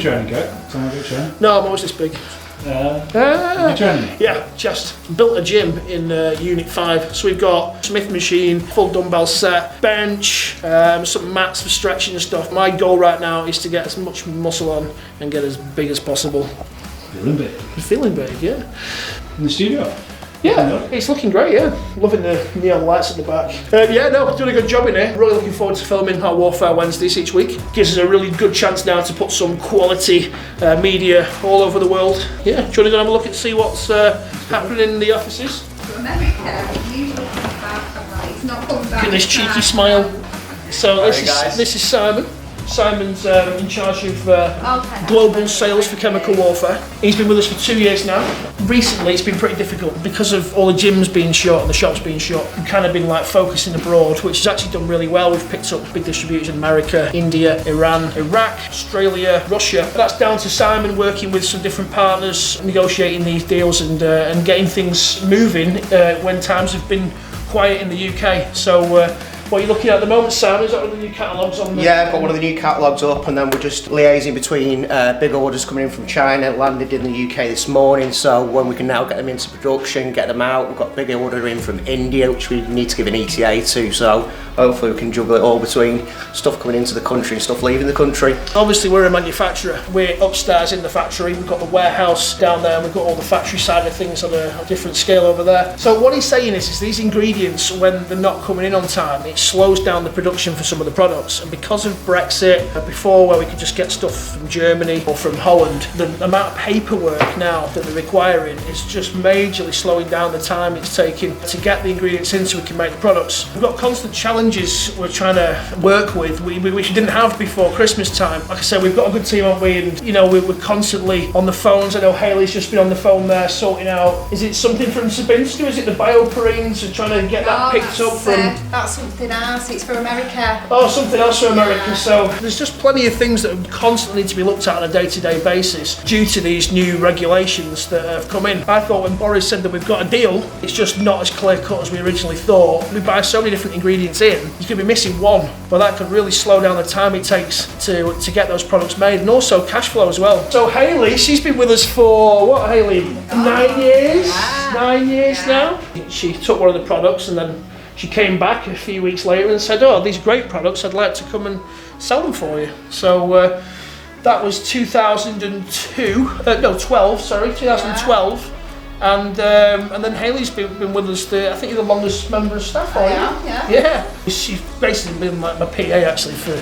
training coat? Tell me about training. No, I'm always this big. You training? Yeah, just built a gym in Unit 5. So we've got Smith machine, full dumbbell set, bench, some mats for stretching and stuff. My goal right now is to get as much muscle on and get as big as possible. Feeling big. Feeling big, yeah. In the studio? Yeah, it's looking great, yeah. Loving the neon lights at the back. Doing a good job in here. Really looking forward to filming our Warfare Wednesdays each week. Gives us a really good chance now to put some quality media all over the world. Yeah, do you want to go and have a look and see what's happening in the offices? To America, usually it's not coming back. Look at this cheeky smile. So this is Simon. Simon's in charge of global sales for chemical warfare. He's been with us for 2 years now. Recently it's been pretty difficult because of all the gyms being shut and the shops being shut. We've kind of been like focusing abroad, which has actually done really well. We've picked up big distributors in America, India, Iran, Iraq, Australia, Russia. That's down to Simon working with some different partners, negotiating these deals and getting things moving when times have been quiet in the UK. So what are you looking at the moment, Sam? Is that one of the new catalogues on? Yeah, I've got one of the new catalogues up, and then we're just liaising between big orders coming in from China, landed in the UK this morning, so when we can now get them into production, get them out. We've got a big order in from India, which we need to give an ETA to, so hopefully we can juggle it all between stuff coming into the country and stuff leaving the country. Obviously we're a manufacturer. We're upstairs in the factory. We've got the warehouse down there, and we've got all the factory side of things on a different scale over there. So what he's saying is these ingredients, when they're not coming in on time, it slows down the production for some of the products. And because of Brexit, before where we could just get stuff from Germany or from Holland, the amount of paperwork now that they're requiring is just majorly slowing down the time it's taking to get the ingredients in so we can make the products. We've got constant challenges we're trying to work with, which we didn't have before Christmas time. Like I said, we've got a good team, haven't we? And you know, we're constantly on the phones. I know Hayley's just been on the phone there sorting out, is it something from Sabinska? Is it the bioperines and trying to get that picked up from? That's something else. It's for America. Oh, something else for America. Yeah. So there's just plenty of things that constantly need to be looked at on a day-to-day basis due to these new regulations that have come in. I thought when Boris said that we've got a deal, it's just not as clear-cut as we originally thought. We buy so many different ingredients in, you could be missing one, but that could really slow down the time it takes to get those products made, and also cash flow as well. So Hayley, she's been with us for, what, Hayley? 9 years? Yeah. 9 years now? She took one of the products and then she came back a few weeks later and said, oh, these great products, I'd like to come and sell them for you. So that was 2012. And then Hayley's been with us, I think you're the longest member of staff, aren't you? Yeah. She's basically been like my PA actually for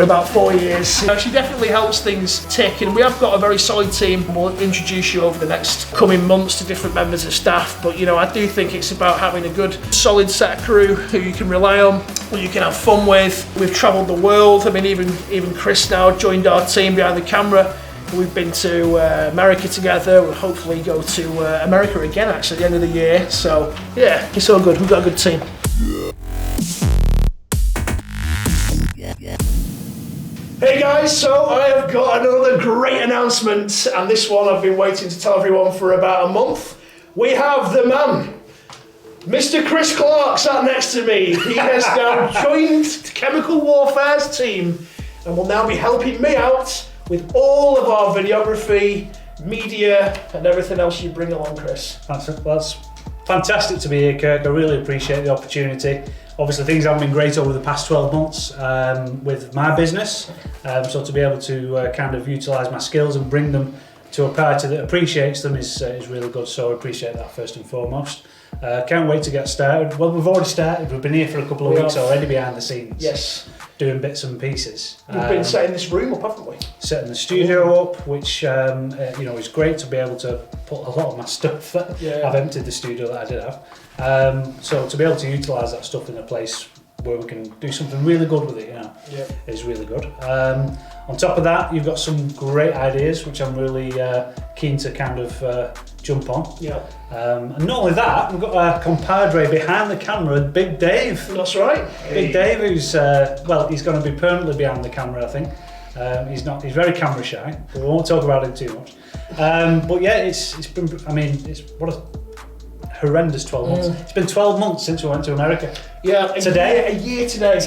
about 4 years. She definitely helps things tick, and we have got a very solid team. We'll introduce you over the next coming months to different members of staff, but you know, I do think it's about having a good solid set of crew who you can rely on, who you can have fun with. We've travelled the world. I mean, even Kris now joined our team behind the camera. We've been to America together. We'll hopefully go to America again actually at the end of the year. So yeah, it's all good. We've got a good team. Hey guys, so I have got another great announcement, and this one I've been waiting to tell everyone for about a month. We have the man, Mr. Kris Clark, sat next to me. He has now joined Chemical Warfare's team and will now be helping me out with all of our videography, media, and everything else you bring along, Kris. That's fantastic to be here, Kirk. I really appreciate the opportunity. Obviously things haven't been great over the past 12 months with my business, so to be able to kind of utilise my skills and bring them to a party that appreciates them is really good, so I appreciate that first and foremost. Can't wait to get started. Well, we've already started. We've been here for a couple of weeks already behind the scenes. Yes. Doing bits and pieces. We've been setting this room up, haven't we? Setting the studio up, which you know, is great to be able to put a lot of my stuff. I've emptied the studio that I did have, so to be able to utilise that stuff in a place where we can do something really good with it, you know, is really good. On top of that, you've got some great ideas, which I'm really keen to kind of jump on. And not only that, we've got our compadre behind the camera, Big Dave. That's right. Big Dave, who's well, he's going to be permanently behind the camera, I think. He's very camera shy, but we won't talk about him too much. But yeah, it's been, I mean, it's what a horrendous 12 months. It's been 12 months since we went to America. Yeah, today. A year today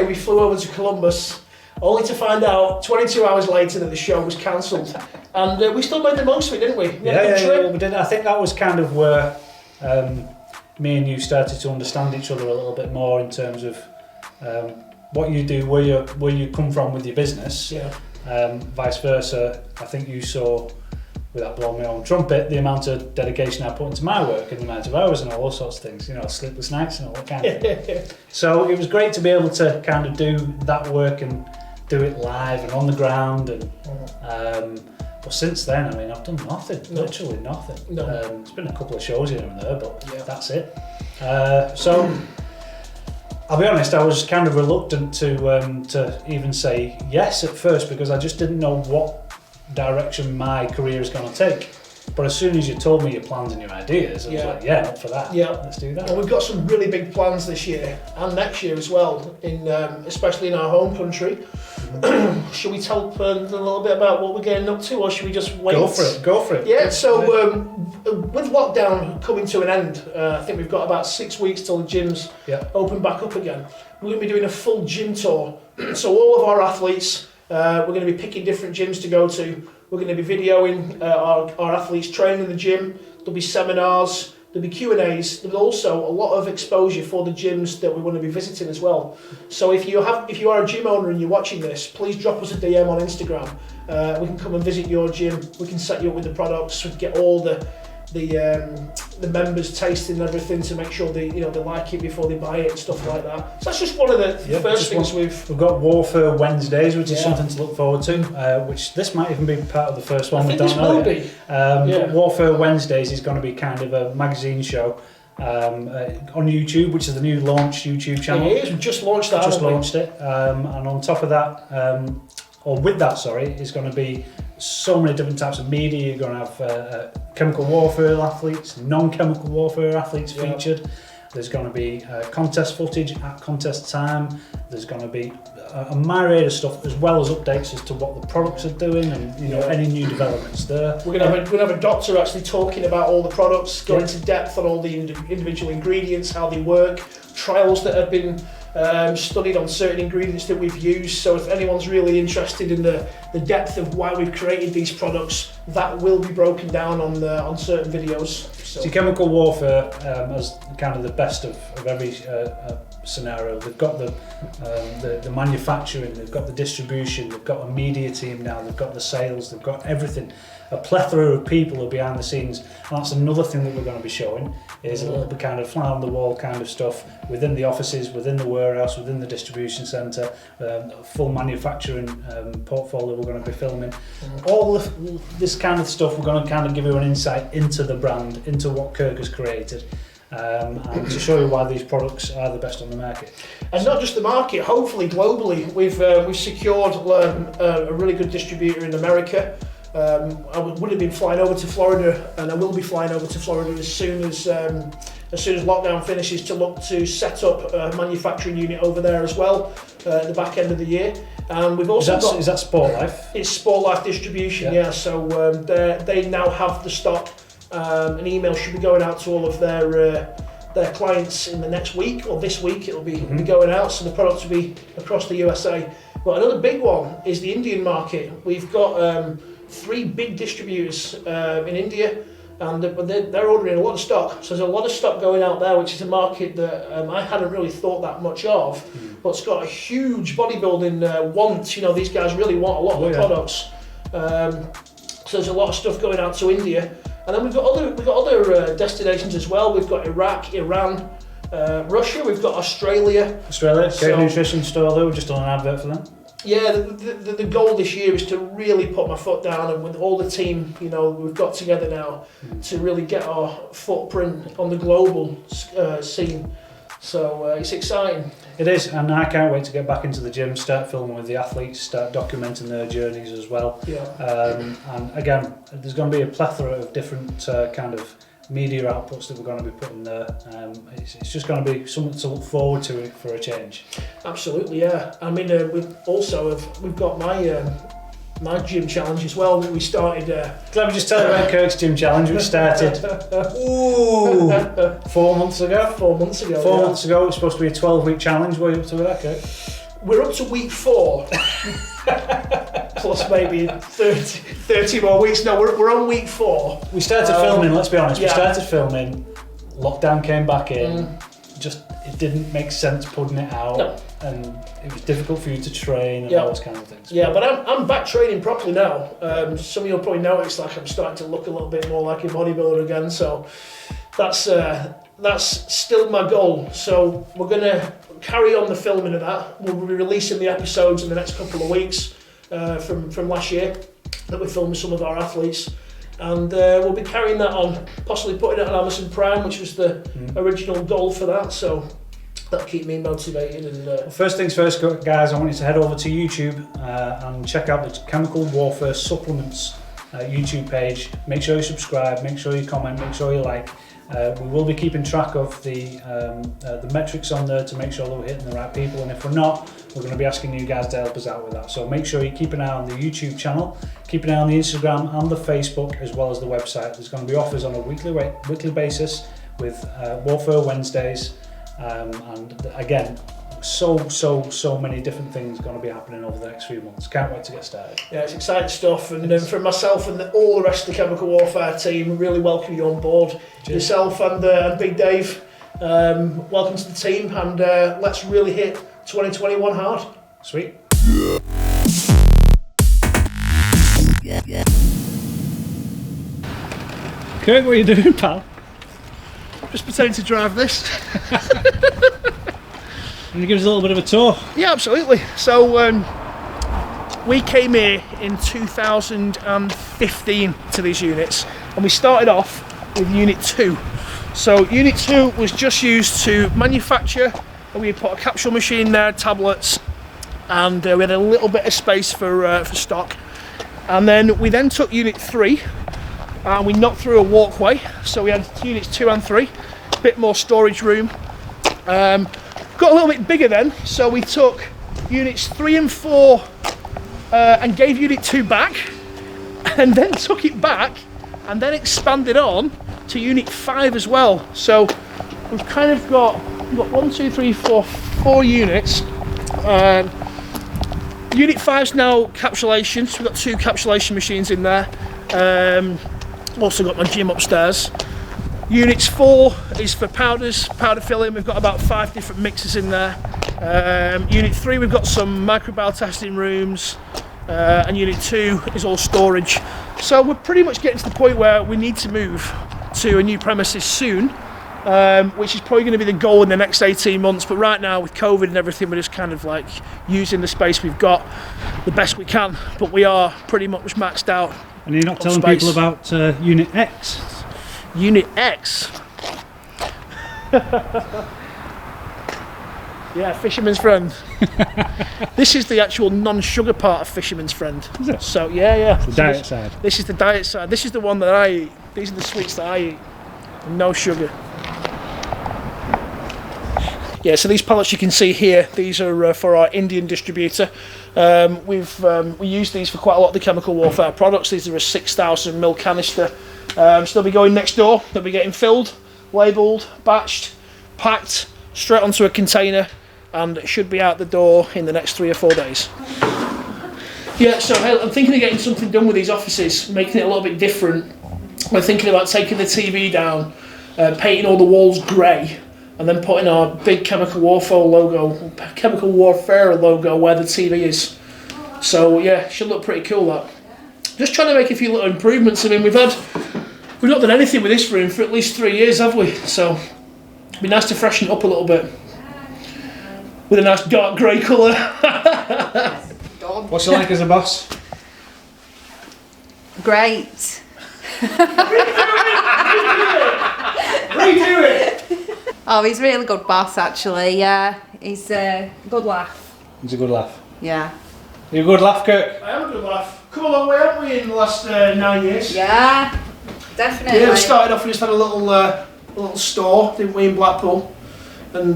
we flew over to Columbus. only to find out 22 hours later that the show was cancelled. And we still made the most of it, didn't we? Yeah, we did. I think that was kind of where me and you started to understand each other a little bit more in terms of what you do, where you come from with your business. Yeah. Vice versa, I think you saw, without blowing my own trumpet, the amount of dedication I put into my work and the amount of hours and all those sorts of things, sleepless nights and all that kind of thing. So it was great to be able to kind of do that work and do it live and on the ground. And but since then, I mean, I've done nothing, literally nothing. No. It's been a couple of shows here and there, but that's it. So I'll be honest, I was kind of reluctant to even say yes at first, because I just didn't know what direction my career is going to take. But as soon as you told me your plans and your ideas, I was like, up for that. Yeah, let's do that. Well, we've got some really big plans this year and next year as well, especially in our home country. Should we tell them a little bit about what we're getting up to, or should we just wait? Go for it. Yeah, so with lockdown coming to an end, I think we've got about 6 weeks till the gyms open back up again. We're going to be doing a full gym tour. So all of our athletes, we're going to be picking different gyms to go to. We're going to be videoing our athletes training in the gym. There'll be seminars, there'll be Q&As. There's also a lot of exposure for the gyms that we want to be visiting as well. So if you are a gym owner and you're watching this, please drop us a DM on Instagram. We can come and visit your gym. We can set you up with the products. We can get all the members tasting everything to make sure they like it before they buy it and stuff like that. So that's just one of the first things we've got. Warfare Wednesdays, which is something to look forward to. Which this might even be part of the first one. I think this will be. But Warfare Wednesdays is going to be kind of a magazine show on YouTube, which is the new launched YouTube channel. It is. We just launched that. And on top of that, is going to be so many different types of media. You're going to have chemical warfare athletes, non-chemical warfare athletes featured. There's going to be contest footage at contest time. There's going to be a myriad of stuff, as well as updates as to what the products are doing and any new developments there. We're going to have a doctor actually talking about all the products, going into depth on all the individual ingredients, how they work, trials that have been studied on certain ingredients that we've used. So if anyone's really interested in the depth of why we've created these products, that will be broken down on certain videos. So chemical warfare as kind of the best of every scenario. They've got the manufacturing, they've got the distribution, they've got a media team now, they've got the sales, they've got everything. A plethora of people are behind the scenes, and that's another thing that we're going to be showing, is a little bit kind of fly on the wall kind of stuff within the offices, within the warehouse, within the distribution centre, full manufacturing portfolio we're going to be filming. All of this kind of stuff, we're going to kind of give you an insight into the brand, into what Kirk has created. And to show you why these products are the best on the market. And not just the market, hopefully globally. We've secured a really good distributor in America. I would have been flying over to Florida, and I will be flying over to Florida as soon as lockdown finishes, to look to set up a manufacturing unit over there as well at the back end of the year. And we've also is that Sport Life? It's Sport Life distribution, yeah. So they now have the stock. An email should be going out to all of their clients in the next week, or this week it'll be going out, so the products will be across the USA. But another big one is the Indian market. We've got 3 big distributors in India, and they're ordering a lot of stock. So there's a lot of stock going out there, which is a market that I hadn't really thought that much of, but it's got a huge bodybuilding want. These guys really want a lot of the products. So there's a lot of stuff going out to India. And then we've got other destinations as well. We've got Iraq, Iran, Russia. We've got Australia. Great nutrition store though. Just on an advert for them. Yeah, the goal this year is to really put my foot down, and with all the team, we've got together now to really get our footprint on the global scene. So it's exciting. It is, and I can't wait to get back into the gym, start filming with the athletes, start documenting their journeys as well. Yeah. And again, there's going to be a plethora of different kind of media outputs that we're going to be putting there. It's just going to be something to look forward to for a change. Absolutely, yeah. I mean, we've got my gym challenge as well that we started. Let me just tell you about Kirk's gym challenge, which started 4 months ago. 4 months ago. 4 months ago, it was supposed to be a 12-week challenge. What are you up to with that, Kirk? we're up to week 4. Plus maybe 30 more weeks. No, we're on week 4. We started filming, let's be honest, yeah. we started filming, lockdown came back in, just it didn't make sense putting it out, No. and it was difficult for you to train and Yeah. all those kind of things. Yeah, but I'm back training properly now. Some of you'll probably notice like I'm starting to look a little bit more like a bodybuilder again, so that's still my goal. So we're gonna carry on the filming of that. We'll be releasing the episodes in the next couple of weeks from last year that we filmed with some of our athletes, and we'll be carrying that on, possibly putting it on Amazon Prime, which was the original goal for that. So that'll keep me motivated. And First things first, guys, I want you to head over to YouTube and check out the Chemical Warfare Supplements YouTube page. Make sure you subscribe, make sure you comment, make sure you like. We will be keeping track of the metrics on there to make sure that we're hitting the right people, and if we're not, we're going to be asking you guys to help us out with that. So make sure you keep an eye on the YouTube channel, keep an eye on the Instagram and the Facebook, as well as the website. There's going to be offers on a weekly basis with Warfare Wednesdays, and again, so many different things going to be happening over the next few months. Can't wait to get started. yeah, it's exciting stuff, and from myself and all the rest of the Chemical Warfare team, we really welcome you on board. Cheers. Yourself and Big Dave, welcome to the team, and let's really hit 2021 hard. Sweet. Kirk, what are you doing, pal? Just pretending to drive this. Can you give us a little bit of a tour? Yeah, absolutely. So we came here in 2015 to these units, and we started off with Unit 2. So Unit 2 was just used to manufacture, and we put a capsule machine there, tablets, and we had a little bit of space for stock. And then we took Unit 3 and we knocked through a walkway, so we had Units 2 and 3, a bit more storage room. Got a little bit bigger then, so we took Units 3 and 4 and gave Unit 2 back, and then took it back and then expanded on to Unit 5 as well. So we've kind of got 1, 2, 3, 4 units. Unit 5's now capsulation, so we've got 2 capsulation machines in there. Also got my gym upstairs. Units 4 is for powders, powder filling. We've got about 5 different mixes in there. Unit 3, we've got some microbial testing rooms, and Unit 2 is all storage. So we're pretty much getting to the point where we need to move to a new premises soon, which is probably going to be the goal in the next 18 months. But right now, with COVID and everything, we're just kind of like using the space we've got the best we can. But we are pretty much maxed out. And you're not telling space. people about Unit X? Unit X. Yeah, Fisherman's Friend. This is the actual non-sugar part of Fisherman's Friend. Is it? So yeah. The diet side. This is the diet side. This is the one that I eat. These are the sweets that I eat. No sugar. Yeah, so these pallets you can see here, these are for our Indian distributor. We use these for quite a lot of the Chemical Warfare products. These are a 6,000 ml canister. So they'll be going next door. They'll be getting filled, labelled, batched, packed, straight onto a container, and it should be out the door in the next 3 or 4 days. Yeah, so I'm thinking of getting something done with these offices, making it a little bit different. We're thinking about taking the TV down, painting all the walls grey, and then putting our big Chemical Warfare logo where the TV is. So yeah, it should look pretty cool, that. Just trying to make a few little improvements. I mean, we've not done anything with this room for at least 3 years, have we? So it'd be nice to freshen it up a little bit with a nice dark grey colour. What's it like as a boss? Great. Redo it! Oh, he's a really good boss, actually. Yeah, he's a good laugh. It's a good laugh. Yeah. You're a good laugh, Kirk. I am a good laugh. Come a long way, haven't we, in the last 9 years? Yeah, definitely. Yeah, we started off, we just had a little store, didn't we, in Blackpool, and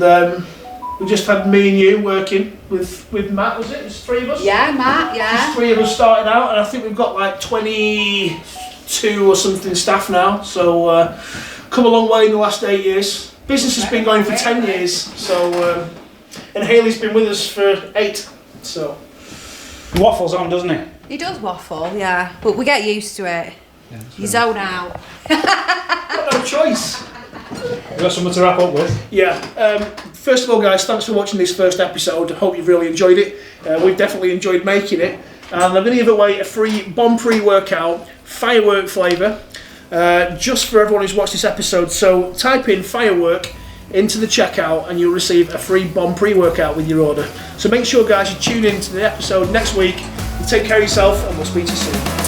we just had me and you working with Matt, was it? It was 3 of us? Yeah, Matt, yeah. Just 3 of us started out, and I think we've got like 22 or something staff now, so come a long way in the last 8 years. Business has been going for 10 years, so And Haley's been with us for 8. So He waffles on, doesn't he? He does waffle, yeah, but we get used to it. You zone out. got no choice. We've got something to wrap up with. Yeah. First of all, guys, thanks for watching this first episode. I hope you've really enjoyed it. We've definitely enjoyed making it. And I'm going to give away a free bomb pre-workout, firework flavour, just for everyone who's watched this episode. So type in firework into the checkout and you'll receive a free bomb pre-workout with your order. So make sure, guys, you tune in to the episode next week. You take care of yourself and we'll speak to you soon.